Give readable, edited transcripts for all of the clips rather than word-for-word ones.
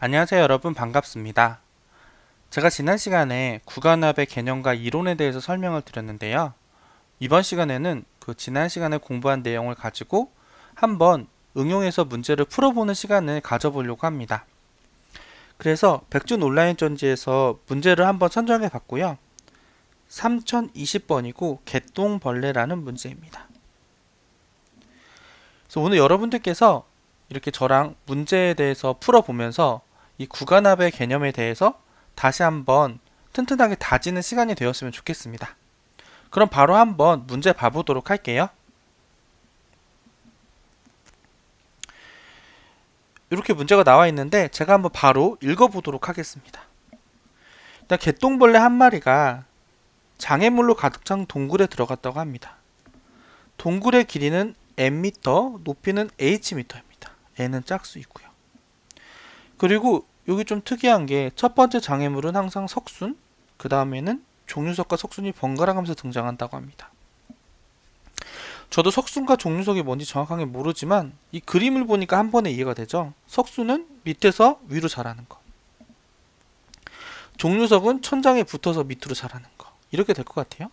안녕하세요 여러분 반갑습니다. 제가 지난 시간에 구간압의 개념과 이론에 대해서 설명을 드렸는데요. 이번 시간에는 그 지난 시간에 공부한 내용을 가지고 한번 응용해서 문제를 풀어보는 시간을 가져보려고 합니다. 그래서 백준 온라인 전지에서 문제를 한번 선정해 봤고요. 3020번이고 개똥벌레라는 문제입니다. 그래서 오늘 여러분들께서 이렇게 저랑 문제에 대해서 풀어보면서 이 구간압의 개념에 대해서 다시 한번 튼튼하게 다지는 시간이 되었으면 좋겠습니다. 그럼 바로 한번 문제 봐보도록 할게요. 이렇게 문제가 나와 있는데 제가 한번 바로 읽어보도록 하겠습니다. 일단 개똥벌레 한 마리가 장애물로 가득 찬 동굴에 들어갔다고 합니다. 동굴의 길이는 nm, 높이는 hm입니다. n은 짝수이고요. 그리고 여기 좀 특이한 게 첫 번째 장애물은 항상 석순, 그 다음에는 종유석과 석순이 번갈아 가면서 등장한다고 합니다. 저도 석순과 종유석이 뭔지 정확하게 모르지만 이 그림을 보니까 한 번에 이해가 되죠. 석순은 밑에서 위로 자라는 거, 종유석은 천장에 붙어서 밑으로 자라는 거, 이렇게 될 것 같아요.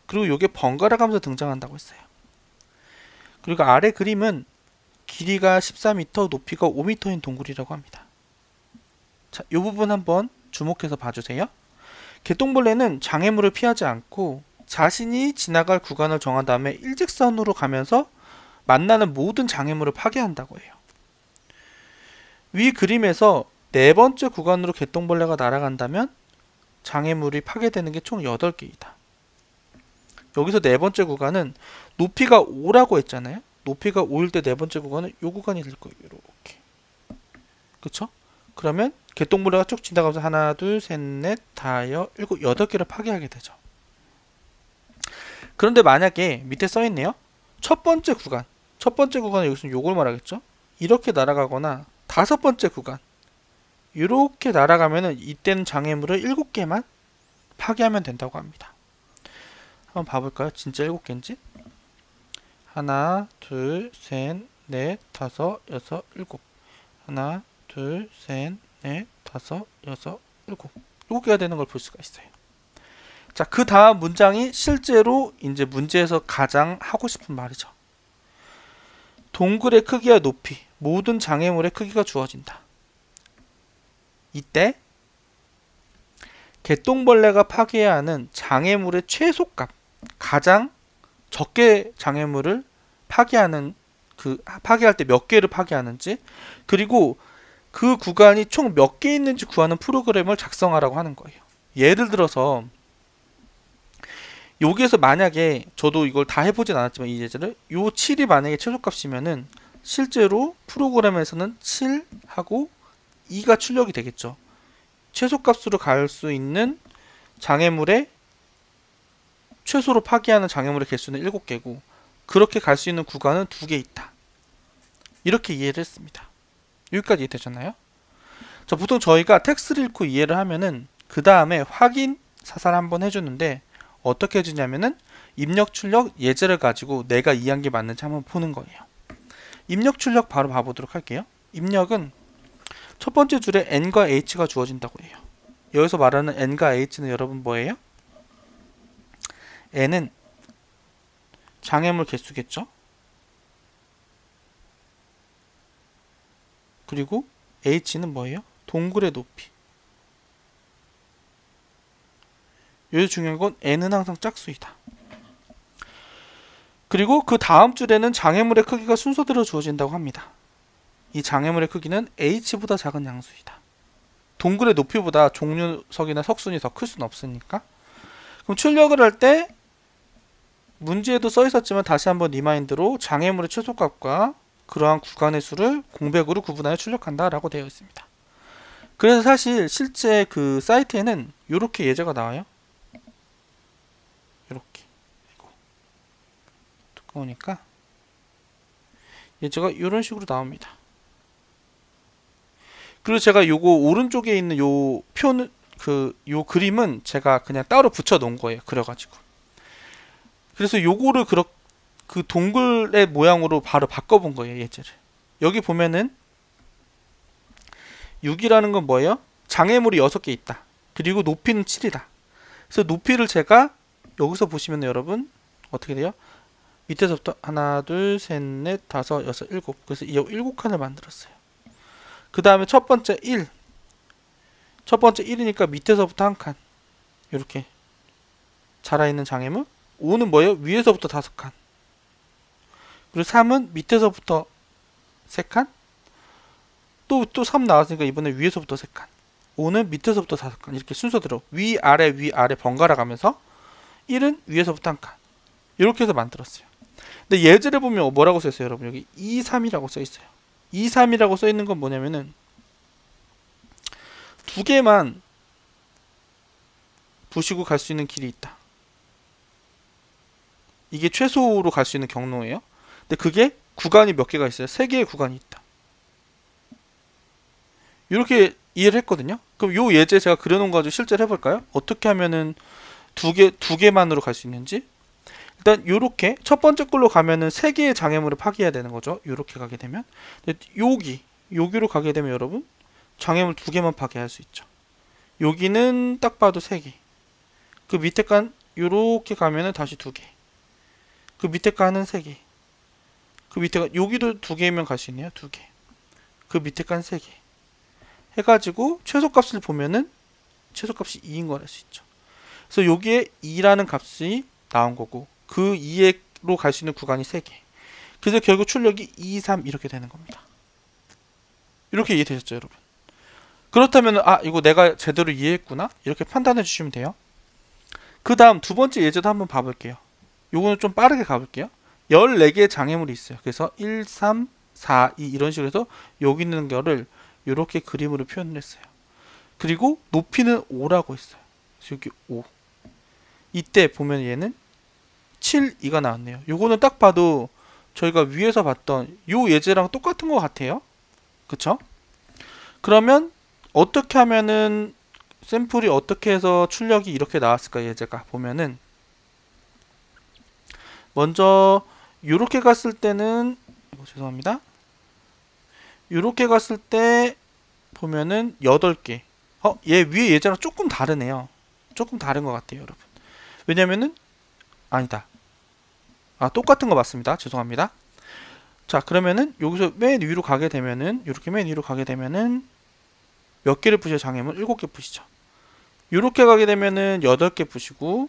그리고 이게 번갈아 가면서 등장한다고 했어요. 그리고 아래 그림은 길이가 14m, 높이가 5m인 동굴이라고 합니다. 자, 이 부분 한번 주목해서 봐주세요. 개똥벌레는 장애물을 피하지 않고 자신이 지나갈 구간을 정한 다음에 일직선으로 가면서 만나는 모든 장애물을 파괴한다고 해요. 위 그림에서 네 번째 구간으로 개똥벌레가 날아간다면 장애물이 파괴되는 게 총 8개이다. 여기서 네 번째 구간은 높이가 5라고 했잖아요. 높이가 5일 때 네 번째 구간은 이 구간이 될 거예요. 이렇게. 그쵸? 그러면 개똥벌레가 쭉 지나가면서 하나, 둘, 셋, 넷, 다여, 일곱, 8개를 파괴하게 되죠. 그런데 만약에 밑에 써있네요. 첫 번째 구간은 여기서 요걸 말하겠죠. 이렇게 날아가거나 다섯 번째 구간 이렇게 날아가면은 이때는 장애물을 7개만 파괴하면 된다고 합니다. 한번 봐볼까요? 진짜 7개인지? 하나, 둘, 셋, 넷, 다섯, 여섯, 일곱. 하나, 둘, 셋, 넷, 다섯, 여섯, 일곱. 7개가 되는 걸 볼 수가 있어요. 자, 그 다음 문장이 실제로 이제 문제에서 가장 하고 싶은 말이죠. 동굴의 크기와 높이, 모든 장애물의 크기가 주어진다. 이때 개똥벌레가 파괴해야 하는 장애물의 최소값, 가장 적게 장애물을 파괴하는 파괴할 때 몇 개를 파괴하는지, 그리고 그 구간이 총 몇 개 있는지 구하는 프로그램을 작성하라고 하는 거예요. 예를 들어서 여기에서 만약에 저도 이걸 다 해보진 않았지만 이 예제를 요 7이 만약에 최소값이면은 실제로 프로그램에서는 7하고 2가 출력이 되겠죠. 최소값으로 갈 수 있는 장애물의 최소로 파괴하는 장애물의 개수는 7개고 그렇게 갈 수 있는 구간은 2개 있다. 이렇게 이해를 했습니다. 여기까지 이해되셨나요? 자, 보통 저희가 텍스트를 읽고 이해를 하면은 그 다음에 확인 사살 한번 해주는데 어떻게 해주냐면은 입력 출력 예제를 가지고 내가 이해한 게 맞는지 한번 보는 거예요. 입력 출력 바로 봐보도록 할게요. 입력은 첫 번째 줄에 n과 h가 주어진다고 해요. 여기서 말하는 n과 h는 여러분 뭐예요? n은 장애물 개수겠죠? 그리고 h는 뭐예요? 동굴의 높이. 여기서 중요한 건 n은 항상 짝수이다. 그리고 그 다음 줄에는 장애물의 크기가 순서대로 주어진다고 합니다. 이 장애물의 크기는 h보다 작은 양수이다. 동굴의 높이보다 종유석이나 석순이 더 클 수는 없으니까. 그럼 출력을 할 때 문제에도 써 있었지만 다시 한번 리마인드로 장애물의 최소값과 그러한 구간의 수를 공백으로 구분하여 출력한다 라고 되어 있습니다. 그래서 사실 실제 그 사이트에는 이렇게 예제가 나와요. 이렇게 두꺼우니까 예제가 이런 식으로 나옵니다. 그리고 제가 요거 오른쪽에 있는 요 표는 요 그림은 제가 그냥 따로 붙여 놓은 거예요. 그려가지고. 그래서 요거를 그 동굴의 모양으로 바로 바꿔본 거예요. 예제를. 여기 보면은 6이라는 건 뭐예요? 장애물이 6개 있다. 그리고 높이는 7이다. 그래서 높이를 제가 여기서 보시면 여러분 어떻게 돼요? 밑에서부터 하나, 둘, 셋, 넷, 다섯, 여섯, 일곱. 그래서 이 7칸을 만들었어요. 그 다음에 첫 번째 1. 첫 번째 1이니까 밑에서부터 한 칸. 이렇게 자라있는 장애물. 5는 뭐예요? 위에서부터 5칸. 그리고 3은 밑에서부터 3칸. 또 3 나왔으니까 이번에 위에서부터 3칸. 5는 밑에서부터 5칸. 이렇게 순서대로 위아래 번갈아 가면서 1은 위에서부터 한 칸. 이렇게 해서 만들었어요. 근데 예제를 보면 뭐라고 써있어요, 여러분? 여기 2, 3이라고 써있어요. 2, 3이라고 써있는 건 뭐냐면은 두 개만 부시고 갈 수 있는 길이 있다. 이게 최소로 갈 수 있는 경로예요. 근데 그게 구간이 몇 개가 있어요. 3개의 구간이 있다. 이렇게 이해를 했거든요. 그럼 요 예제 제가 그려놓은 거 가지고 실제로 해볼까요? 어떻게 하면은 두 개만으로 갈 수 있는지. 일단 요렇게 첫 번째 걸로 가면은 3개의 장애물을 파괴해야 되는 거죠. 요렇게 가게 되면. 여기로 가게 되면 여러분 장애물 2개만 파괴할 수 있죠. 여기는 딱 봐도 3개. 그 밑에 간 요렇게 가면은 다시 2개. 그 밑에 간은 3개. 그 밑에 간 여기도 2개면 갈 수 있네요. 2개. 그 밑에 간 3개. 해가지고 최소값을 보면은 최소값이 2인 걸 알 수 있죠. 그래서 여기에 2라는 값이 나온 거고 그 2로 갈 수 있는 구간이 3개. 그래서 결국 출력이 2, 3 이렇게 되는 겁니다. 이렇게 이해되셨죠, 여러분? 그렇다면 이거 내가 제대로 이해했구나 이렇게 판단해 주시면 돼요. 그 다음 두 번째 예제도 한번 봐볼게요. 요거는 좀 빠르게 가볼게요. 14개의 장애물이 있어요. 그래서 1, 3, 4, 2 이런 식으로 해서 여기 있는 거를 이렇게 그림으로 표현을 했어요. 그리고 높이는 5라고 했어요. 그래서 여기 5. 이때 보면 얘는 7, 2가 나왔네요. 요거는 딱 봐도 저희가 위에서 봤던 요 예제랑 똑같은 것 같아요. 그쵸? 그러면 어떻게 하면은 샘플이 어떻게 해서 출력이 이렇게 나왔을까 예제가 보면은 먼저 요렇게 갔을 때는 죄송합니다. 요렇게 갔을 때 보면은 8개. 얘 위에 예제랑 조금 다르네요. 조금 다른 것 같아요, 여러분. 왜냐면은 아니다. 똑같은 거 맞습니다. 죄송합니다. 자, 그러면은 여기서 맨 위로 가게 되면은 이렇게 맨 위로 가게 되면은 몇 개를 부셔 장애물? 7개 부시죠. 이렇게 가게 되면은 8개 부시고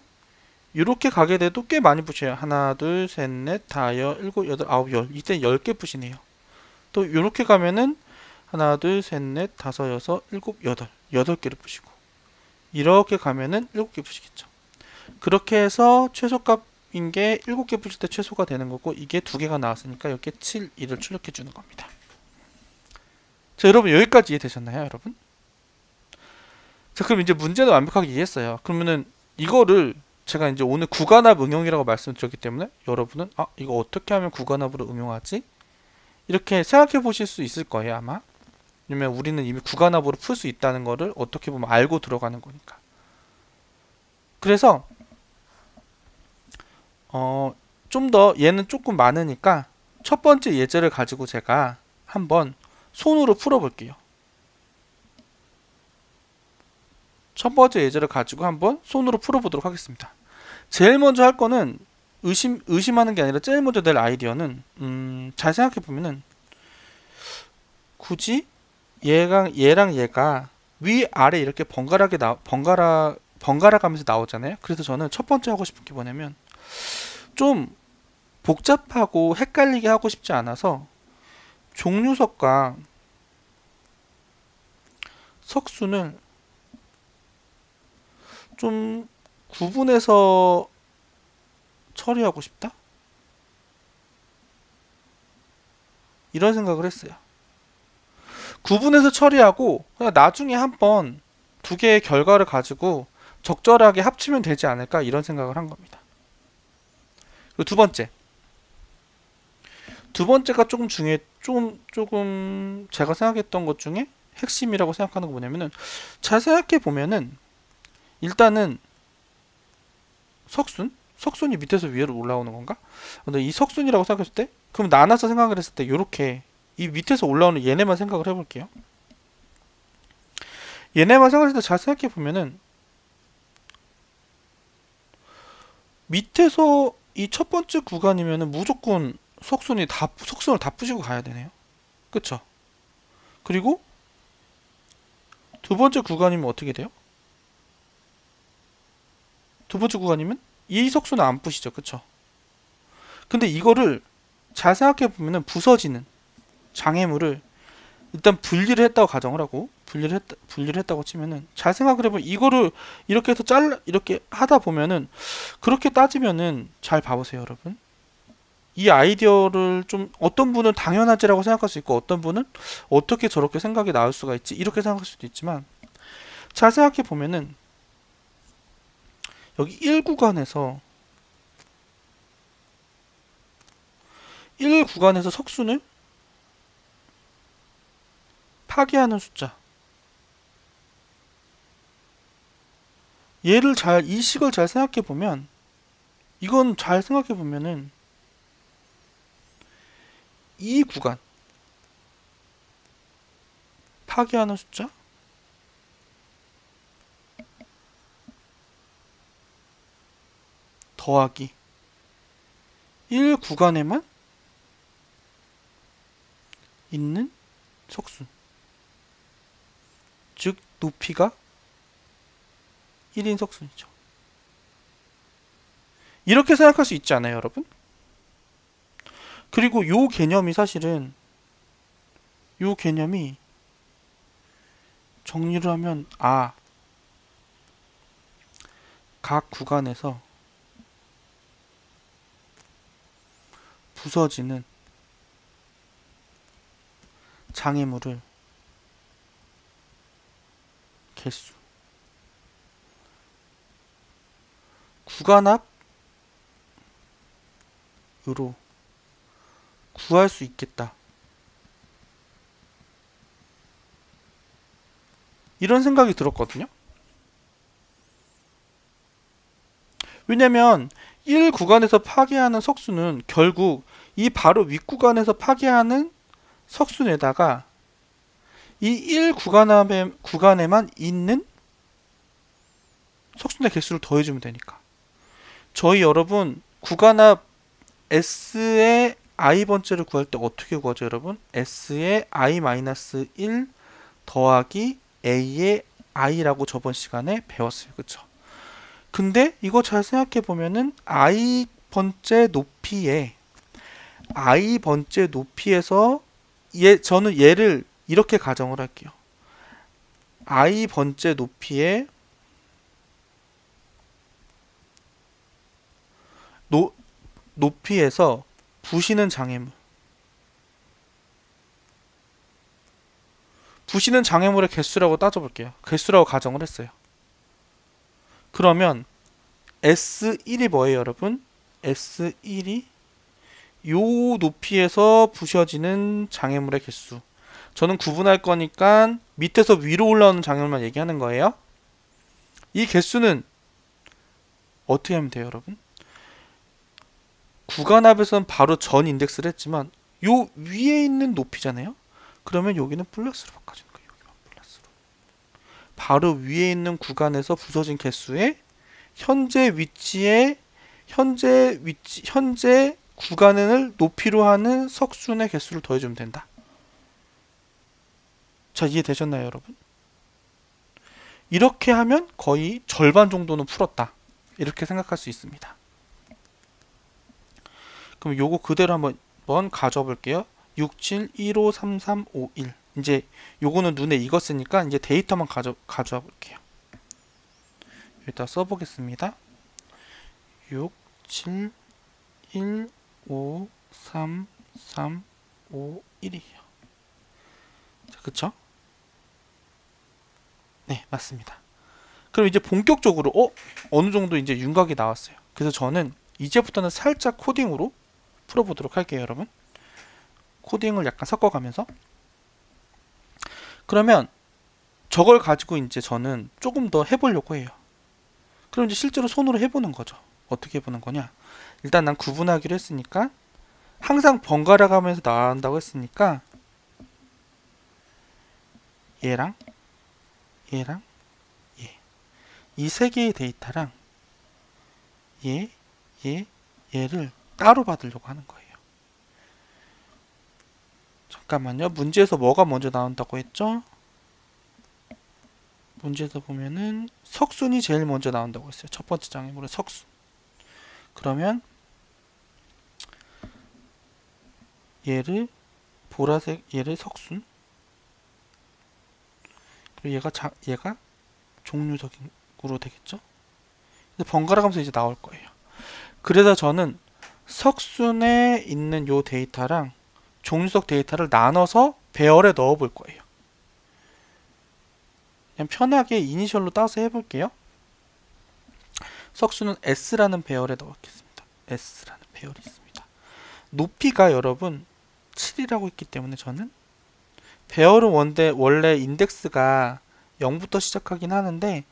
이렇게 가게 돼도 꽤 많이 부셔요. 하나, 둘, 셋, 넷, 다섯, 일곱, 여덟, 아홉, 열. 이때 10개 부시네요. 또 이렇게 가면은 하나, 둘, 셋, 넷, 다섯, 여섯, 일곱, 여덟. 8개를 부시고 이렇게 가면은 7개 부시겠죠. 그렇게 해서 최소값인 게 7개 부실 때 최소가 되는 거고 이게 2개가 나왔으니까 이렇게 7, 2를 출력해 주는 겁니다. 자, 여러분 여기까지 이해되셨나요, 여러분? 자, 그럼 이제 문제는 완벽하게 이해했어요. 그러면은 이거를 제가 이제 오늘 구간합 응용이라고 말씀드렸기 때문에 여러분은 이거 어떻게 하면 구간합으로 응용하지? 이렇게 생각해 보실 수 있을 거예요, 아마. 왜냐면 우리는 이미 구간합으로 풀 수 있다는 거를 어떻게 보면 알고 들어가는 거니까. 그래서 좀 더 얘는 조금 많으니까 첫 번째 예제를 가지고 제가 한번 손으로 풀어 볼게요. 첫 번째 예제를 가지고 한번 손으로 풀어 보도록 하겠습니다. 제일 먼저 할 거는 의심하는 게 아니라 제일 먼저 낼 아이디어는 잘 생각해 보면은 굳이 얘랑 얘가 위아래 이렇게 번갈아 가면서 나오잖아요. 그래서 저는 첫 번째 하고 싶은 게 뭐냐면 좀 복잡하고 헷갈리게 하고 싶지 않아서 종류석과 석순을 좀 구분해서 처리하고 싶다? 이런 생각을 했어요. 구분해서 처리하고 그냥 나중에 한번 두 개의 결과를 가지고 적절하게 합치면 되지 않을까 이런 생각을 한 겁니다. 그리고 두 번째가 조금 조금 제가 생각했던 것 중에 핵심이라고 생각하는 거 뭐냐면은 잘 생각해 보면은 일단은 석순이 밑에서 위로 올라오는 건가? 근데 이 석순이라고 생각했을 때 그럼 나눠서 생각을 했을 때 요렇게 이 밑에서 올라오는 얘네만 생각을 해볼게요. 얘네 마찬가지로 잘 생각해 보면은 밑에서 이 첫 번째 구간이면은 무조건 속선을 다 부시고 가야 되네요. 그쵸? 그리고 두 번째 구간이면 어떻게 돼요? 두 번째 구간이면 이 속선을 안 부시죠. 그쵸? 근데 이거를 잘 생각해 보면은 부서지는 장애물을 일단 분리를 했다고 가정을 하고 분리를 했다고 치면은 잘 생각을 해보면 이거를 이렇게 해서 이렇게 하다 보면은 그렇게 따지면은 잘 봐보세요, 여러분. 이 아이디어를 좀 어떤 분은 당연하지라고 생각할 수 있고 어떤 분은 어떻게 저렇게 생각이 나올 수가 있지 이렇게 생각할 수도 있지만 잘 생각해 보면은 여기 1구간에서 1구간에서 석순을 파괴하는 숫자 이 식을 잘 생각해 보면 이건 잘 생각해 보면은 이 구간 파괴하는 숫자 더하기 1 구간에만 있는 석순 즉 높이가 1인 석순이죠. 이렇게 생각할 수 있지 않아요, 여러분? 그리고 요 개념이 사실은 요 개념이 정리를 하면 각 구간에서 부서지는 장애물을 개수 구간 앞으로 구할 수 있겠다. 이런 생각이 들었거든요. 왜냐면 1 구간에서 파괴하는 석수는 결국 이 바로 윗 구간에서 파괴하는 석순에다가 이 1 구간에만 있는 석순의 개수를 더해주면 되니까. 저희 여러분 구간 앞 S의 I 번째를 구할 때 어떻게 구하죠, 여러분? S의 I-1 더하기 A의 I라고 저번 시간에 배웠어요. 그쵸? 근데 이거 잘 생각해 보면은 I 번째 높이에서 저는 얘를 이렇게 가정을 할게요. I 번째 높이에서 부시는 장애물. 부시는 장애물의 개수라고 따져볼게요. 개수라고 가정을 했어요. 그러면 S1이 뭐예요, 여러분? S1이 요 높이에서 부셔지는 장애물의 개수. 저는 구분할 거니까 밑에서 위로 올라오는 장애물만 얘기하는 거예요. 이 개수는 어떻게 하면 돼요, 여러분? 구간 합에서는 바로 전 인덱스를 했지만 요 위에 있는 높이잖아요. 그러면 여기는 플러스로 바꿔주는 거예요. 여기만 플러스로. 바로 위에 있는 구간에서 부서진 개수에 현재 구간을 높이로 하는 석순의 개수를 더해주면 된다. 자, 이해되셨나요, 여러분? 이렇게 하면 거의 절반 정도는 풀었다. 이렇게 생각할 수 있습니다. 그럼 요거 그대로 한번 가져와 볼게요. 6, 7, 1, 5, 3, 3, 5, 1. 이제 요거는 눈에 익었으니까 이제 데이터만 가져와 볼게요. 여기다 써보겠습니다. 6, 7, 1, 5, 3, 3, 5, 1이에요. 자, 그쵸? 네, 맞습니다. 그럼 이제 본격적으로 어느 정도 이제 윤곽이 나왔어요. 그래서 저는 이제부터는 살짝 코딩으로 풀어보도록 할게요, 여러분. 코딩을 약간 섞어가면서. 그러면 저걸 가지고 이제 저는 조금 더 해보려고 해요. 그럼 이제 실제로 손으로 해보는 거죠. 어떻게 해보는 거냐? 일단 난 구분하기로 했으니까 항상 번갈아 가면서 나온다고 했으니까 얘랑 얘랑 얘. 이 세 개의 데이터랑 얘를 따로 받으려고 하는 거예요. 잠깐만요. 문제에서 뭐가 먼저 나온다고 했죠? 문제에서 보면은 석순이 제일 먼저 나온다고 했어요. 첫 번째 장애물은 석순. 그러면 얘를 보라색 얘를 석순, 그리고 얘가 종류석으로 되겠죠? 번갈아 가면서 이제 나올 거예요. 그래서 저는 석순에 있는 요 데이터랑 종류석 데이터를 나눠서 배열에 넣어 볼 거예요. 그냥 편하게 이니셜로 따서 해볼게요. 석수는 S라는 배열에 넣겠습니다. S라는 배열이 있습니다. 높이가 여러분 7이라고 했기 때문에 저는 배열은 원래 인덱스가 0부터 시작하긴 하는데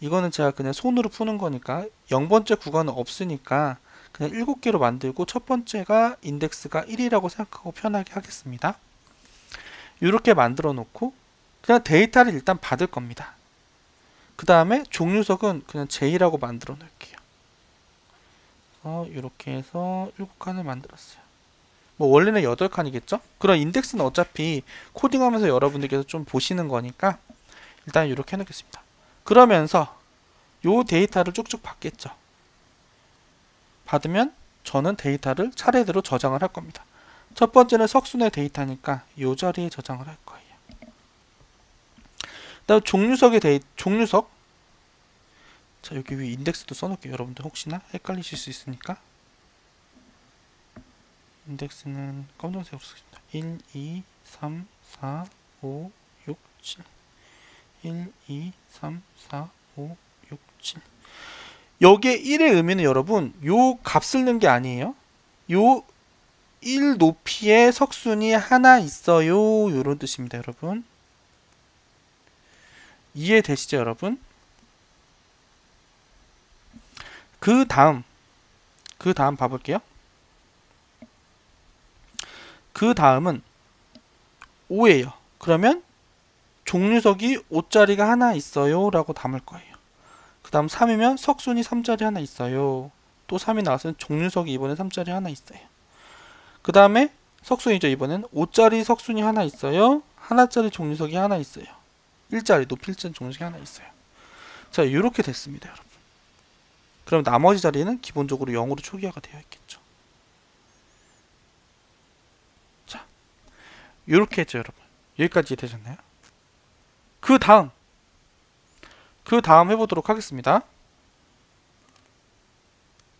이거는 제가 그냥 손으로 푸는 거니까 0번째 구간은 없으니까 그냥 7개로 만들고 첫 번째가 인덱스가 1이라고 생각하고 편하게 하겠습니다. 이렇게 만들어 놓고 그냥 데이터를 일단 받을 겁니다. 그 다음에 종류석은 그냥 J라고 만들어 놓을게요. 이렇게 해서 7칸을 만들었어요. 뭐 원래는 8칸이겠죠? 그럼 인덱스는 어차피 코딩하면서 여러분들께서 좀 보시는 거니까 일단 이렇게 해놓겠습니다. 그러면서 요 데이터를 쭉쭉 받겠죠. 받으면 저는 데이터를 차례대로 저장을 할 겁니다. 첫 번째는 석순의 데이터니까 요 자리에 저장을 할 거예요. 그다음 종류석. 자, 여기 위에 인덱스도 써놓을게요. 여러분들 혹시나 헷갈리실 수 있으니까. 인덱스는 검정색으로 쓰겠습니다. 1, 2, 3, 4, 5, 6, 7. 1, 2, 3, 4, 5, 6, 7. 여기에 1의 의미는 여러분 요 값을 넣은 게 아니에요. 요 1 높이의 석순이 하나 있어요. 요런 뜻입니다, 여러분. 이해되시죠, 여러분? 그 다음 봐볼게요. 그 다음은 5예요. 그러면 종류석이 5자리가 하나 있어요 라고 담을 거예요. 그 다음 3이면 석순이 3자리 하나 있어요. 또 3이 나왔으면 종류석이 이번에 3자리 하나 있어요. 그 다음에 석순이죠. 이번엔 5자리 석순이 하나 있어요. 하나짜리 종류석이 하나 있어요. 1자리 높이 1자리 종류석이 하나 있어요. 자, 이렇게 됐습니다, 여러분. 그럼 나머지 자리는 기본적으로 0으로 초기화가 되어 있겠죠. 자, 이렇게 했죠, 여러분. 여기까지 되셨나요? 그 다음 해보도록 하겠습니다.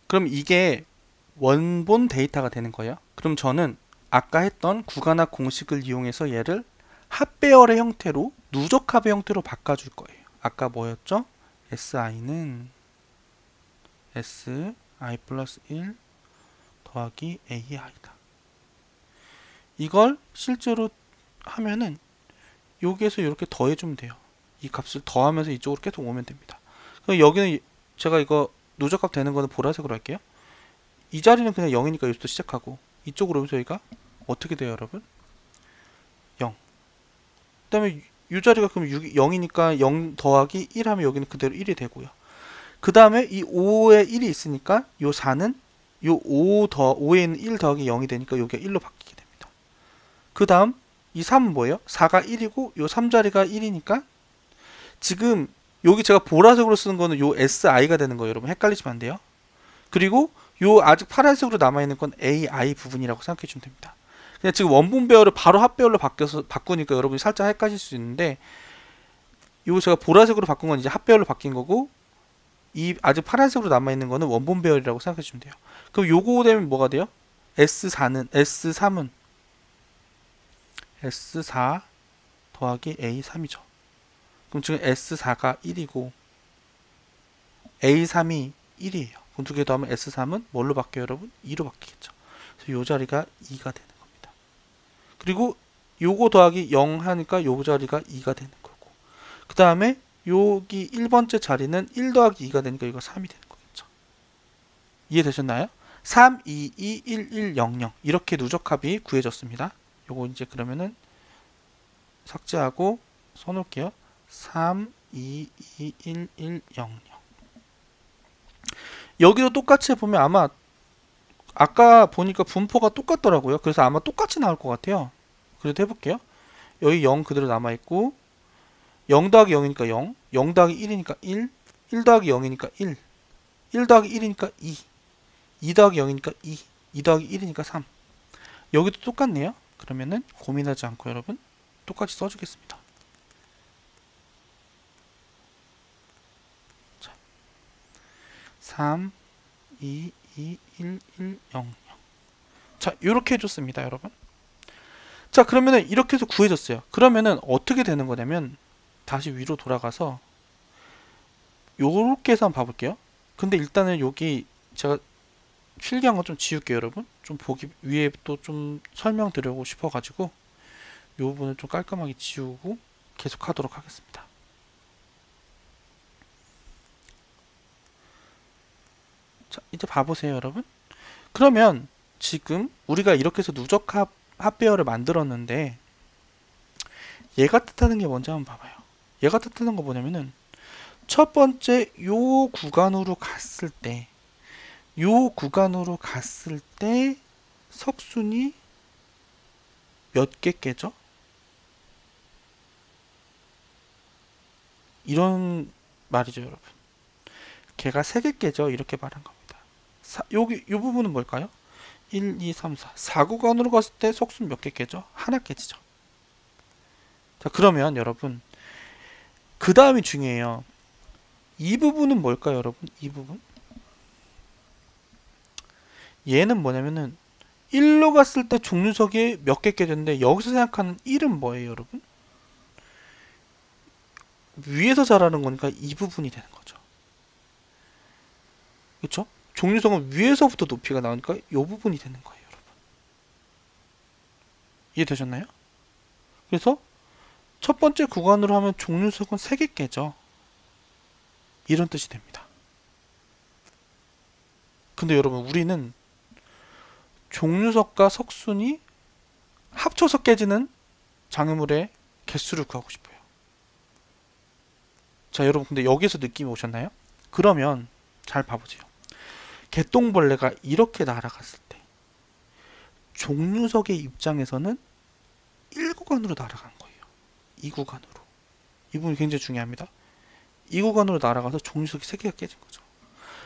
그럼 이게 원본 데이터가 되는 거예요. 그럼 저는 아까 했던 구간학 공식을 이용해서 얘를 합배열의 형태로 누적합의 형태로 바꿔줄 거예요. 아까 뭐였죠? si는 si 플러스 1 더하기 ai다. 이걸 실제로 하면은 여기에서 이렇게 더해주면 돼요. 이 값을 더하면서 이쪽으로 계속 오면 됩니다. 그럼 여기는 제가 이거 누적합 되는 거는 보라색으로 할게요. 이 자리는 그냥 0이니까 여기부터 시작하고 이쪽으로 오면서 여기가 어떻게 돼요, 여러분? 0. 그 다음에 이 자리가 그럼 0이니까 0 더하기 1 하면 여기는 그대로 1이 되고요. 그 다음에 이 5에 1이 있으니까 요 4는 요 5에 있는 1 더하기 0이 되니까 여기가 1로 바뀌게 됩니다. 그 다음 이 3은 뭐예요? 4가 1이고 요 3자리가 1이니까 지금 여기 제가 보라색으로 쓰는 거는 요 si가 되는 거예요. 여러분 헷갈리시면 안 돼요. 그리고 요 아직 파란색으로 남아있는 건 ai 부분이라고 생각해 주면 됩니다. 그냥 지금 원본 배열을 바로 합배열로 바꾸니까 여러분이 살짝 헷갈릴 수 있는데 요 제가 보라색으로 바꾼 건 이제 합배열로 바뀐 거고 이 아직 파란색으로 남아있는 거는 원본 배열이라고 생각해 주면 돼요. 그럼 요거 되면 뭐가 돼요? S3은 S4 더하기 A3이죠. 그럼 지금 S4가 1이고 A3이 1이에요. 그럼 두 개 더하면 S3은 뭘로 바뀌어요, 여러분? 2로 바뀌겠죠. 그래서 요 자리가 2가 되는 겁니다. 그리고 요거 더하기 0 하니까 요 자리가 2가 되는 거고 그 다음에 여기 1번째 자리는 1 더하기 2가 되니까 이거 3이 되는 거겠죠. 이해되셨나요? 3, 2, 2, 1, 1, 0, 0 이렇게 누적합이 구해졌습니다. 요거 이제 그러면은 삭제하고 써놓을게요. 3, 2, 2, 1, 1, 0, 0. 여기도 똑같이 해보면 아마 아까 보니까 분포가 똑같더라고요. 그래서 아마 똑같이 나올 것 같아요. 그래도 해볼게요. 여기 0 그대로 남아있고 0 더하기 0이니까 0, 0 더하기 1이니까 1, 1 더하기 0이니까 1, 1 더하기 1이니까 2, 2 더하기 0이니까 2, 2 더하기 1이니까 3. 여기도 똑같네요. 그러면은 고민하지 않고 여러분 똑같이 써주겠습니다. 자, 3, 2, 2, 1, 1, 0, 0. 자, 이렇게 해줬습니다, 여러분. 자, 그러면은 이렇게 해서 구해졌어요. 그러면은 어떻게 되는 거냐면 다시 위로 돌아가서 요렇게 해서 한번 봐볼게요. 근데 일단은 여기 제가 필기한 거 좀 지울게요, 여러분. 좀 보기 위에 또 좀 설명드리고 싶어가지고 이 부분을 좀 깔끔하게 지우고 계속 하도록 하겠습니다. 자, 이제 봐보세요, 여러분. 그러면 지금 우리가 이렇게 해서 누적 합배열을 만들었는데 얘가 뜻하는 게 뭔지 한번 봐봐요. 얘가 뜻하는 거 뭐냐면은 첫 번째 요 구간으로 갔을 때 석순이 몇 개 깨져? 이런 말이죠, 여러분. 걔가 3개 깨져 이렇게 말한 겁니다. 여기 이 부분은 뭘까요? 1, 2, 3, 4. 4구간으로 갔을 때 속수는 몇 개 깨져? 하나 깨지죠. 자, 그러면 여러분 그 다음이 중요해요. 이 부분은 뭘까요, 여러분? 이 부분? 얘는 뭐냐면은 1로 갔을 때 종류석이 몇 개 깨졌는데 여기서 생각하는 1은 뭐예요, 여러분? 위에서 자라는 거니까 이 부분이 되는 거죠. 그렇죠? 종류석은 위에서부터 높이가 나오니까 이 부분이 되는 거예요, 여러분. 이해되셨나요? 그래서 첫 번째 구간으로 하면 종류석은 3개 깨져. 이런 뜻이 됩니다. 근데 여러분 우리는 종류석과 석순이 합쳐서 깨지는 장애물의 개수를 구하고 싶어요. 자, 여러분 근데 여기서 느낌이 오셨나요? 그러면 잘 봐보세요. 개똥벌레가 이렇게 날아갔을 때 종류석의 입장에서는 1구간으로 날아간 거예요. 2구간으로. 이 부분이 굉장히 중요합니다. 2구간으로 날아가서 종류석이 3개가 깨진 거죠.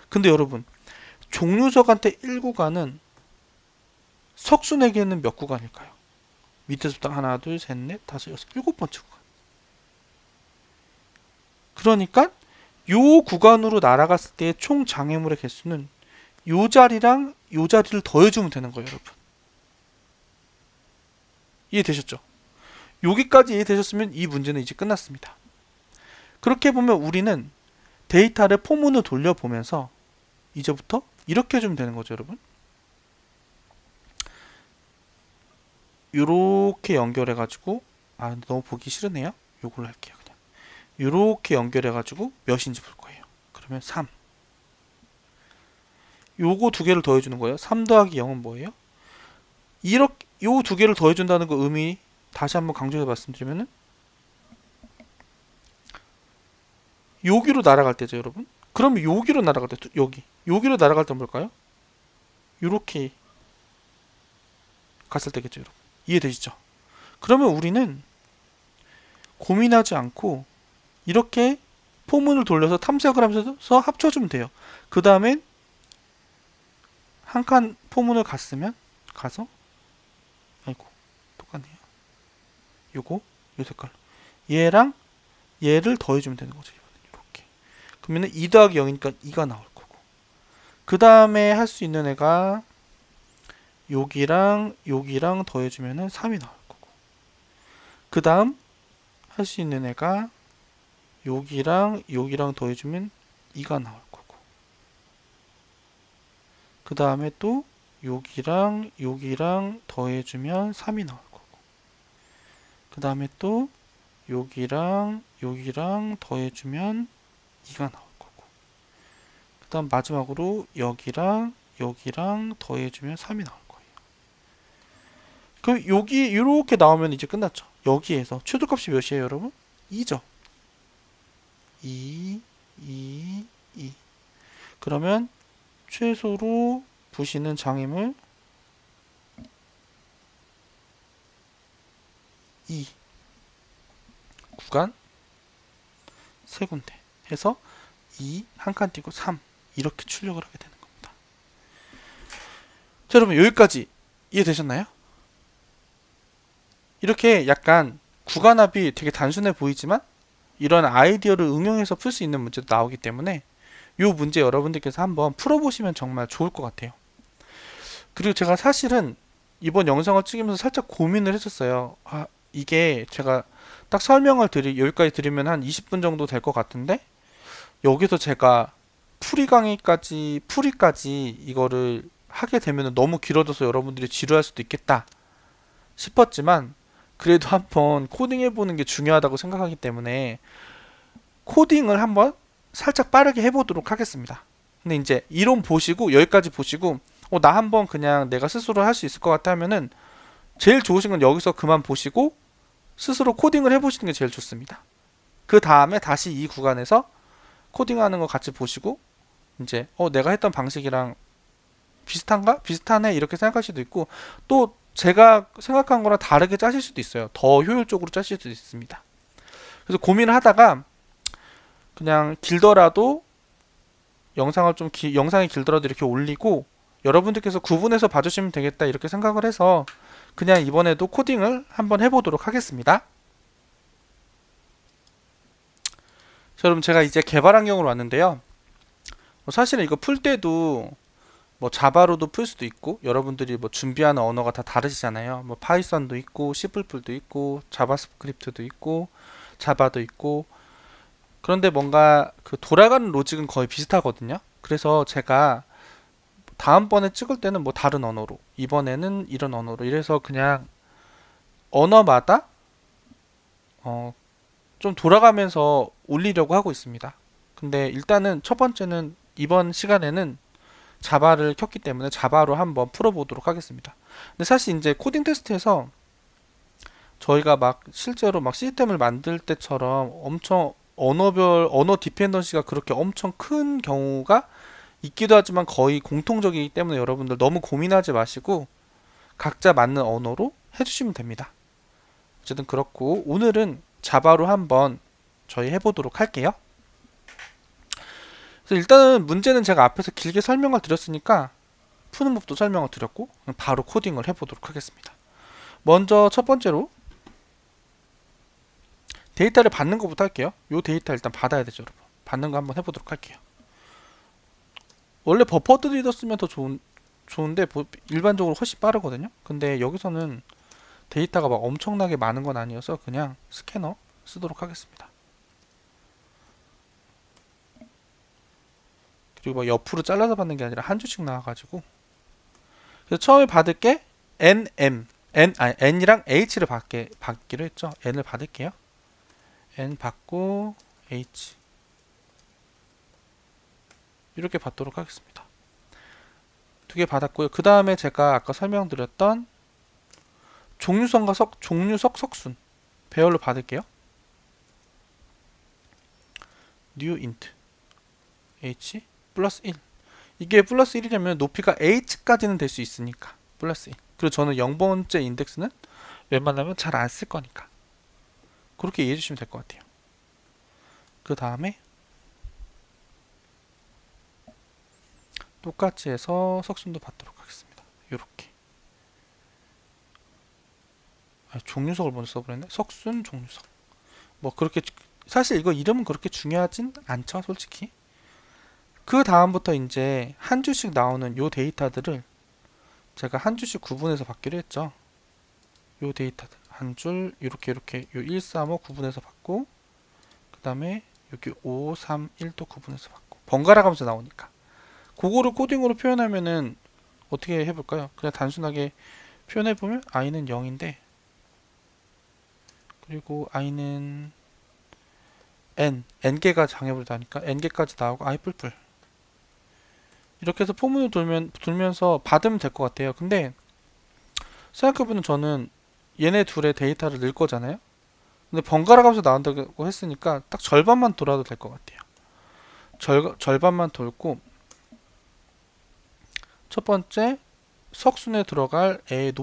근데 여러분 종류석한테 1구간은 석순에게는 몇 구간일까요? 밑에서부터 하나, 둘, 셋, 넷, 다섯, 여섯, 7번째 구간. 그러니까 요 구간으로 날아갔을 때의 총 장애물의 개수는 요 자리랑 요 자리를 더해주면 되는 거예요, 여러분. 이해되셨죠? 여기까지 이해되셨으면 이 문제는 이제 끝났습니다. 그렇게 보면 우리는 데이터를 포문을 돌려보면서 이제부터 이렇게 해주면 되는 거죠, 여러분. 요렇게 연결해가지고 너무 보기 싫으네요. 요걸로 할게요, 그냥. 요렇게 연결해가지고 몇인지 볼 거예요. 그러면 3. 요거 두 개를 더해주는 거예요. 3 더하기 0은 뭐예요? 이렇게 요 두 개를 더해준다는 거 의미 다시 한번 강조해서 말씀드리면은 여기로 날아갈 때죠, 여러분. 그러면 여기로 날아갈 때 여기로 날아갈 때 뭘까요? 요렇게 갔을 때겠죠, 여러분. 이해되시죠? 그러면 우리는 고민하지 않고 이렇게 포문을 돌려서 탐색을 하면서 합쳐주면 돼요. 그 다음엔 한 칸 포문을 가서 아이고 똑같네요. 요거 요 색깔 얘랑 얘를 더해주면 되는 거죠. 이렇게 그러면은 2 더하기 0이니까 2가 나올 거고 그 다음에 할 수 있는 애가 여기랑 여기랑 더해주면은 3이 나올 거고 그 다음 할 수 있는 애가 여기랑 여기랑 더해주면 2가 나올 거고 그 다음에 또 여기랑 여기랑 더해주면 3이 나올 거고 그 다음에 또 여기랑 여기랑 더해주면 2가 나올 거고 그 다음 마지막으로 여기랑 여기랑 더해주면 3이 나올 거예요. 그럼 여기 이렇게 나오면 이제 끝났죠. 여기에서 최소값이 몇이에요, 여러분? 2죠. 2, 2, 2. 그러면 최소로 부시는 장애물 2. 구간 3군데 해서 2, 한 칸 띄고 3. 이렇게 출력을 하게 되는 겁니다. 자, 여러분 여기까지 이해되셨나요? 이렇게 약간 구간합이 되게 단순해 보이지만 이런 아이디어를 응용해서 풀 수 있는 문제도 나오기 때문에 이 문제 여러분들께서 한번 풀어보시면 정말 좋을 것 같아요. 그리고 제가 사실은 이번 영상을 찍으면서 살짝 고민을 했었어요. 아, 이게 제가 딱 설명을 여기까지 드리면 한 20분 정도 될 것 같은데 여기서 제가 풀이까지 이거를 하게 되면 너무 길어져서 여러분들이 지루할 수도 있겠다 싶었지만 그래도 한번 코딩 해보는 게 중요하다고 생각하기 때문에 코딩을 한번 살짝 빠르게 해보도록 하겠습니다. 근데 이제 이론 보시고 여기까지 보시고 나 한번 그냥 내가 스스로 할 수 있을 것 같아 하면은 제일 좋으신 건 여기서 그만 보시고 스스로 코딩을 해보시는 게 제일 좋습니다. 그 다음에 다시 이 구간에서 코딩하는 거 같이 보시고 이제 내가 했던 방식이랑 비슷한가? 비슷하네 이렇게 생각할 수도 있고 또 제가 생각한 거랑 다르게 짜실 수도 있어요. 더 효율적으로 짜실 수도 있습니다. 그래서 고민을 하다가 그냥 길더라도 영상이 길더라도 이렇게 올리고 여러분들께서 구분해서 봐주시면 되겠다 이렇게 생각을 해서 그냥 이번에도 코딩을 한번 해보도록 하겠습니다. 자, 여러분 제가 이제 개발 환경으로 왔는데요. 사실은 이거 풀 때도 뭐 자바로도 풀 수도 있고 여러분들이 뭐 준비하는 언어가 다 다르시잖아요. 뭐 파이썬도 있고 C++도 있고 자바스크립트도 있고 자바도 있고 그런데 뭔가 그 돌아가는 로직은 거의 비슷하거든요. 그래서 제가 다음번에 찍을 때는 뭐 다른 언어로 이번에는 이런 언어로 이래서 그냥 언어마다 좀 돌아가면서 올리려고 하고 있습니다. 근데 일단은 첫 번째는 이번 시간에는 자바를 켰기 때문에 자바로 한번 풀어보도록 하겠습니다. 근데 사실 이제 코딩 테스트에서 저희가 막 실제로 막 시스템을 만들 때처럼 엄청 언어 디펜던시가 그렇게 엄청 큰 경우가 있기도 하지만 거의 공통적이기 때문에 여러분들 너무 고민하지 마시고 각자 맞는 언어로 해주시면 됩니다. 어쨌든 그렇고 오늘은 자바로 한번 저희 해보도록 할게요. 그래서 일단은 문제는 제가 앞에서 길게 설명을 드렸으니까 푸는 법도 설명을 드렸고 바로 코딩을 해보도록 하겠습니다. 먼저 첫 번째로 데이터를 받는 것부터 할게요. 이 데이터 일단 받아야 되죠, 여러분. 받는 거 한번 해보도록 할게요. 원래 버퍼드 리더 쓰면 더 좋은데 일반적으로 훨씬 빠르거든요. 근데 여기서는 데이터가 막 엄청나게 많은 건 아니어서 그냥 스캐너 쓰도록 하겠습니다. 그리고 막 옆으로 잘라서 받는 게 아니라 한 줄씩 나와가지고 그래서 처음에 받을 게 N이랑 H를 받기로 했죠. N을 받을게요. N 받고 H 이렇게 받도록 하겠습니다. 두 개 받았고요. 그 다음에 제가 아까 설명드렸던 종류석 석순 배열로 받을게요. new int h 플러스 1 이게 플러스 1이라면 높이가 h까지는 될 수 있으니까 플러스 1 그리고 저는 0번째 인덱스는 웬만하면 잘 안 쓸 거니까 그렇게 이해해 주시면 될 것 같아요. 그 다음에 똑같이 해서 석순도 받도록 하겠습니다. 요렇게 종류석을 먼저 써버렸네. 석순 종류석 뭐 그렇게 사실 이거 이름은 그렇게 중요하진 않죠 솔직히. 그 다음부터 이제 한 줄씩 나오는 요 데이터들을 제가 한 줄씩 구분해서 받기로 했죠. 요 데이터들 한 줄 이렇게 요 1, 3, 5 구분해서 받고 그 다음에 여기 5, 3, 1도 구분해서 받고 번갈아 가면서 나오니까 그거를 코딩으로 표현하면은 어떻게 해볼까요? 그냥 단순하게 표현해보면 i는 0인데 그리고 i는 n개가 장애물이 나니까 n개까지 나오고 i 뿔뿔 이렇게 해서 포문을 돌면서 받으면 될 것 같아요. 근데 생각해보면 저는 얘네 둘의 데이터를 넣을 거잖아요. 근데 번갈아 가면서 나온다고 했으니까 딱 절반만 돌아도 될 것 같아요. 절반만 돌고 첫 번째 석순에 들어갈 A의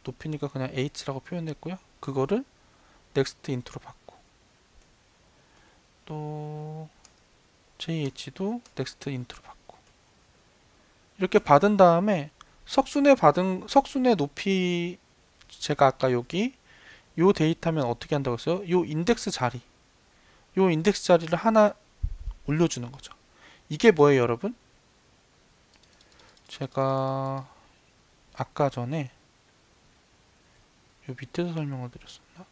높이니까 그냥 H라고 표현했고요. 그거를 next into로 받고 또 JH도 next into로 받고 이렇게 받은 다음에 석순의 높이 제가 아까 여기 요 데이터면 어떻게 한다고 했어요? 요 인덱스 자리를 하나 올려주는 거죠. 이게 뭐예요, 여러분? 제가 아까 전에 요 밑에서 설명을 드렸었나?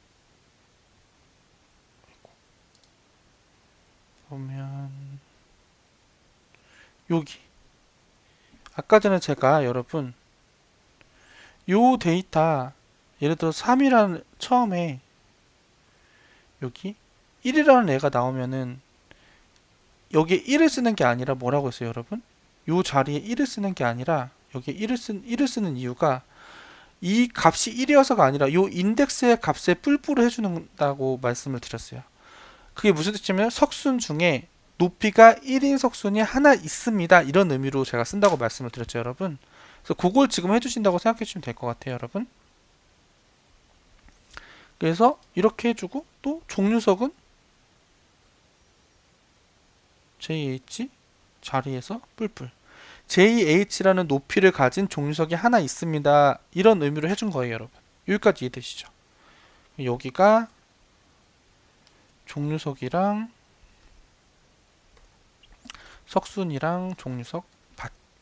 보면 여기 아까 전에 제가 여러분 요 데이터 예를 들어 3이라는 처음에 여기 1이라는 애가 나오면은 여기에 1을 쓰는 게 아니라 뭐라고 했어요, 여러분? 요 자리에 1을 쓰는 게 아니라 여기에 1을 쓰는 이유가 이 값이 1이어서가 아니라 요 인덱스의 값에 뿔뿔을 해주는다고 말씀을 드렸어요. 그게 무슨 뜻이냐면 석순 중에 높이가 1인 석순이 하나 있습니다. 이런 의미로 제가 쓴다고 말씀을 드렸죠, 여러분. 그래서 그걸 지금 해주신다고 생각해 주시면 될 것 같아요, 여러분. 그래서 이렇게 해주고 또 종류석은 JH 자리에서 뿔뿔 JH라는 높이를 가진 종류석이 하나 있습니다. 이런 의미로 해준 거예요, 여러분. 여기까지 이해되시죠? 여기가 종류석이랑 석순이랑 종류석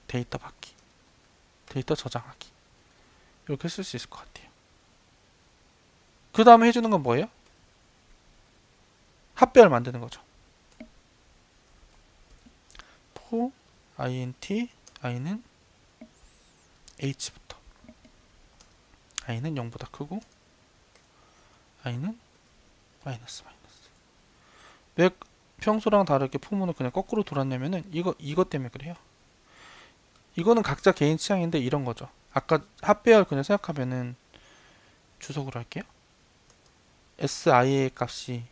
데이터 받기, 데이터 저장하기 이렇게 쓸 수 있을 것 같아요. 그 다음에 해주는 건 뭐예요? 합배열 만드는 거죠. for int i는 h부터 i는 0보다 크고 i는 마이너스. 왜 평소랑 다르게 포문을 그냥 거꾸로 돌았냐면은 이것 때문에 그래요. 이거는 각자 개인 취향인데 이런 거죠. 아까 합배열 그냥 생각하면은 주석으로 할게요. si의 값이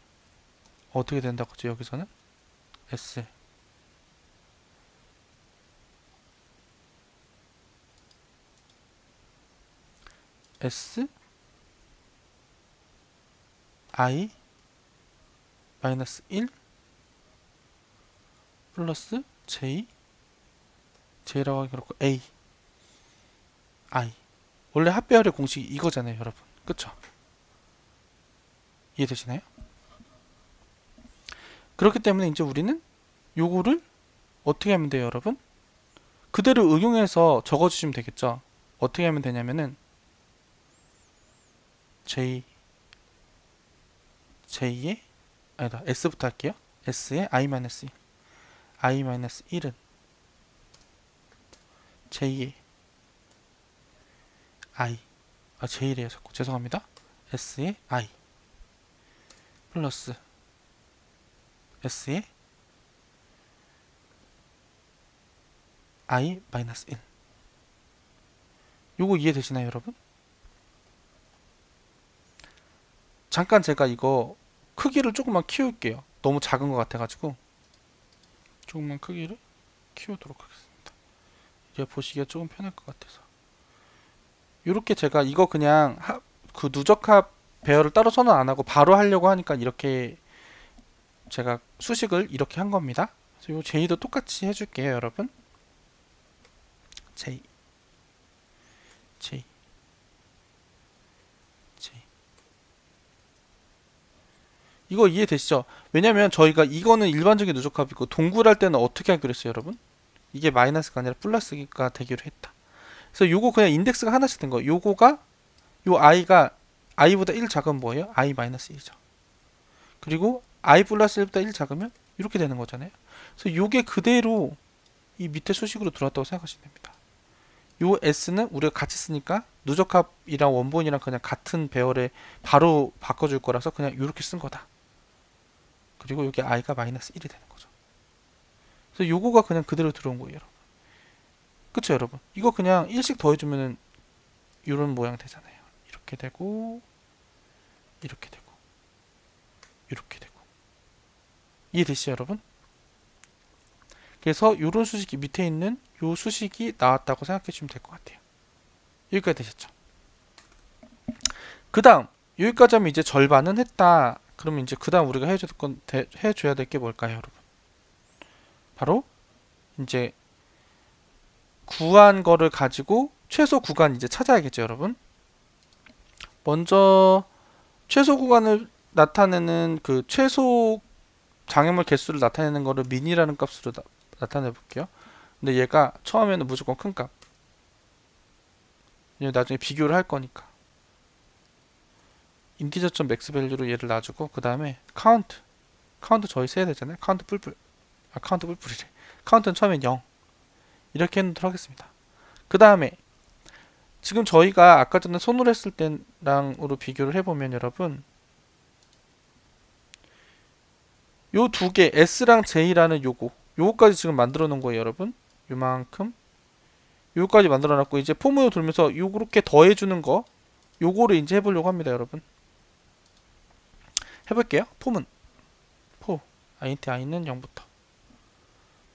어떻게 된다고 하죠? 여기서는 s i 마이너스 1 플러스 j라고 하기 그렇고 i 원래 합배열의 공식이 이거잖아요, 여러분. 그쵸? 이해되시나요? 그렇기 때문에 이제 우리는 요거를 어떻게 하면 돼요, 여러분? 그대로 응용해서 적어주시면 되겠죠. 어떻게 하면 되냐면은 j의 아니다 s부터 할게요. s의 i-1 i-1은 j의 i j래요 자꾸 죄송합니다. s의 i 플러스 s의 i-1 요거 이해되시나요, 여러분? 잠깐 제가 이거 크기를 조금만 키울게요. 너무 작은 것 같아가지고 조금만 크기를 키우도록 하겠습니다. 이제 보시기가 조금 편할 것 같아서 이렇게 제가 이거 그냥 그 누적합 배열을 따로 선언 안 하고 바로 하려고 하니까 이렇게 제가 수식을 이렇게 한 겁니다. 그래서 이 J도 똑같이 해줄게요, 여러분. J J J 이거 이해되시죠? 왜냐면 저희가 이거는 일반적인 누적합이고 동굴할 때는 어떻게 하기로 했어요, 여러분? 이게 마이너스가 아니라 플러스가 되기로 했다. 그래서 요거 그냥 인덱스가 하나씩 된 거예요. 요거가 요 i가 i보다 1 작으면 뭐예요? i 마이너스 1이죠. 그리고 i 플러스 1보다 1 작으면 이렇게 되는 거잖아요. 그래서 요게 그대로 이 밑에 수식으로 들어왔다고 생각하시면 됩니다. 요 s는 우리가 같이 쓰니까 누적합이랑 원본이랑 그냥 같은 배열에 바로 바꿔줄 거라서 그냥 이렇게 쓴 거다. 그리고 여기 i가 마이너스 1이 되는 거죠. 그래서 요거가 그냥 그대로 들어온 거예요, 여러분. 그쵸, 여러분? 이거 그냥 1씩 더해주면은 이런 모양 되잖아요. 이렇게 되고 이렇게 되고 이렇게 되고. 이해되시죠 여러분? 그래서 이런 수식이 밑에 있는 요 수식이 나왔다고 생각해 주시면 될 것 같아요. 여기까지 되셨죠? 그 다음 여기까지 하면 이제 절반은 했다. 그러면 이제 그 다음 우리가 해줘야 될 게 뭘까요 여러분? 바로 이제 구한 거를 가지고 최소 구간 이제 찾아야겠죠 여러분? 먼저 최소 구간을 나타내는 그 최소 장애물 개수를 나타내는 거를 민이라는 값으로 나타내 볼게요. 근데 얘가 처음에는 무조건 큰 값. 나중에 비교를 할 거니까. 인티저점 맥스 밸류로 얘를 놔주고 그 다음에 카운트. 카운트 저희 세야 되잖아요. 카운트 뿔뿔. 카운트 뿔뿔이래. 카운트는 처음엔 0. 이렇게 해놓도록 하겠습니다. 그 다음에 지금 저희가 아까 전에 손으로 했을 때랑으로 비교를 해보면 여러분 요 두 개 S랑 J라는 요거까지 지금 만들어 놓은 거예요 여러분. 요만큼 요거까지 만들어 놨고 이제 폼으로 돌면서 요렇게 더해주는 거 요거를 이제 해보려고 합니다 여러분. 해볼게요. 폼은 포 int i는 0부터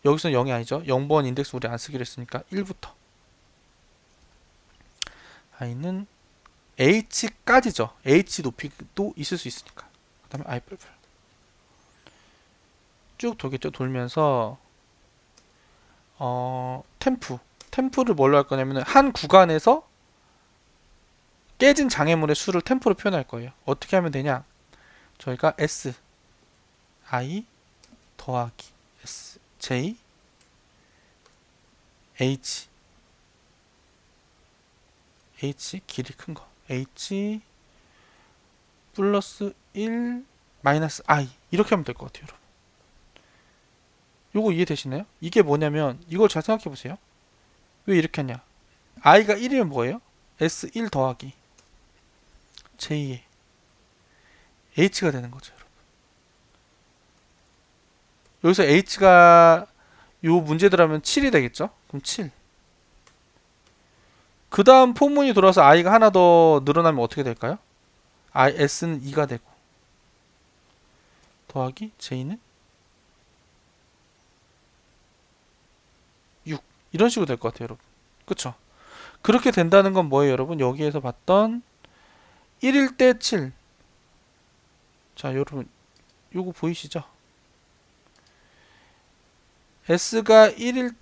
여기서는 0이 아니죠. 0번 인덱스 우리 안 쓰기로 했으니까 1부터 i는 h까지죠. h 높이도 있을 수 있으니까. 그 다음에 i 뿔뿔 쭉 돌겠죠. 돌면서 템프를 뭘로 할 거냐면 한 구간에서 깨진 장애물의 수를 템프로 표현할 거예요. 어떻게 하면 되냐? 저희가 s i 더하기 s j h 길이 큰 거 h 플러스 1 마이너스 i 이렇게 하면 될 것 같아요 여러분. 요거 이해되시나요? 이게 뭐냐면 이걸 잘 생각해 보세요. 왜 이렇게 하냐? i가 1이면 뭐예요? s1 더하기 j의 h가 되는 거죠 여러분. 여기서 h가 요 문제들하면 7이 되겠죠? 그럼 7. 그 다음 포문이 돌아서 i가 하나 더 늘어나면 어떻게 될까요? s는 2가 되고 더하기 j는 6 이런 식으로 될 것 같아요 여러분. 그쵸? 그렇게 된다는 건 뭐예요 여러분? 여기에서 봤던 1일 때 7. 자 여러분 요거 보이시죠? s가 1일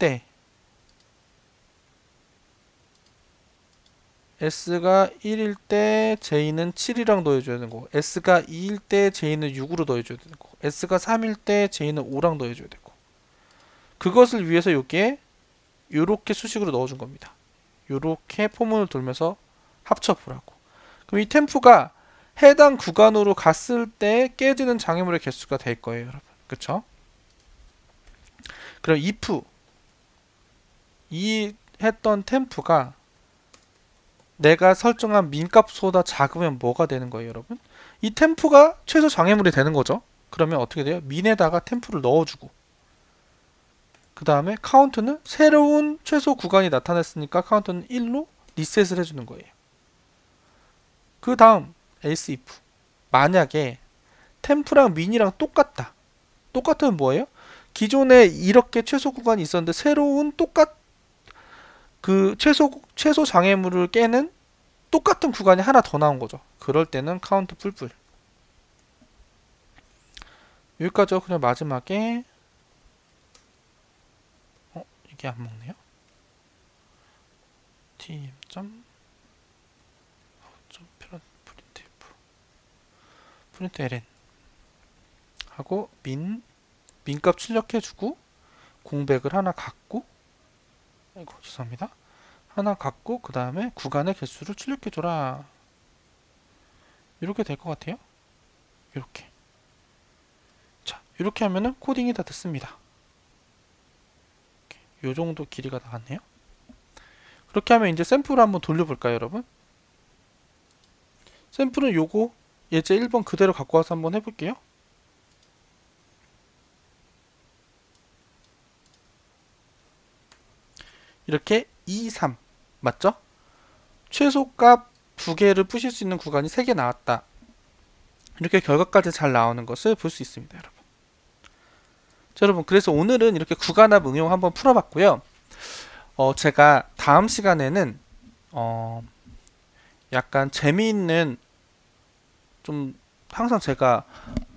때 j는 7이랑 더해줘야 되는 거고 s가 2일 때 j는 6으로 더해줘야 되는 거고 s가 3일 때 j는 5랑 더해줘야 되고 그것을 위해서 여기에 요렇게 수식으로 넣어준 겁니다. 요렇게 포문을 돌면서 합쳐보라고. 그럼 이 템프가 해당 구간으로 갔을 때 깨지는 장애물의 개수가 될 거예요 여러분. 그쵸? 그럼 if 이 했던 템프가 내가 설정한 민값보다 작으면 뭐가 되는 거예요 여러분? 이 템프가 최소 장애물이 되는 거죠. 그러면 어떻게 돼요? 민에다가 템프를 넣어주고 그 다음에 카운트는 새로운 최소 구간이 나타났으니까 카운트는 1로 리셋을 해주는 거예요. 그 다음 else if 만약에 템프랑 민이랑 똑같으면 뭐예요? 기존에 이렇게 최소 구간이 있었는데 새로운 그 최소 장애물을 깨는 똑같은 구간이 하나 더 나온 거죠. 그럴 때는 카운트 뿔뿔. 여기까지 그냥 마지막에 이게 안 먹네요. tm 프린트 ln 하고 민값 출력해주고 공백을 하나 갖고 아이고 죄송합니다. 하나 갖고 그 다음에 구간의 개수를 출력해줘라. 이렇게 될 것 같아요. 이렇게. 자, 이렇게 하면은 코딩이 다 됐습니다. 요 정도 길이가 나왔네요. 그렇게 하면 이제 샘플을 한번 돌려볼까요, 여러분? 샘플은 요거 예제 1번 그대로 갖고 와서 한번 해볼게요. 이렇게 2, 3 맞죠? 최소값 2개를 푸실 수 있는 구간이 3개 나왔다. 이렇게 결과까지 잘 나오는 것을 볼 수 있습니다, 여러분. 자, 여러분, 그래서 오늘은 이렇게 구간합 응용 한번 풀어봤고요. 제가 다음 시간에는 약간 재미있는, 좀 항상 제가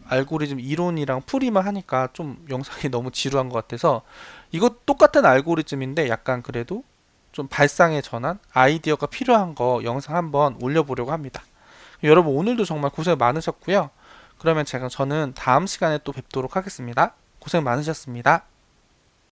알고리즘 이론이랑 풀이만 하니까 좀 영상이 너무 지루한 것 같아서, 이거 똑같은 알고리즘인데 약간 그래도 좀 발상의 전환, 아이디어가 필요한 거 영상 한번 올려보려고 합니다. 여러분, 오늘도 정말 고생 많으셨고요. 그러면 저는 다음 시간에 또 뵙도록 하겠습니다. 고생 많으셨습니다.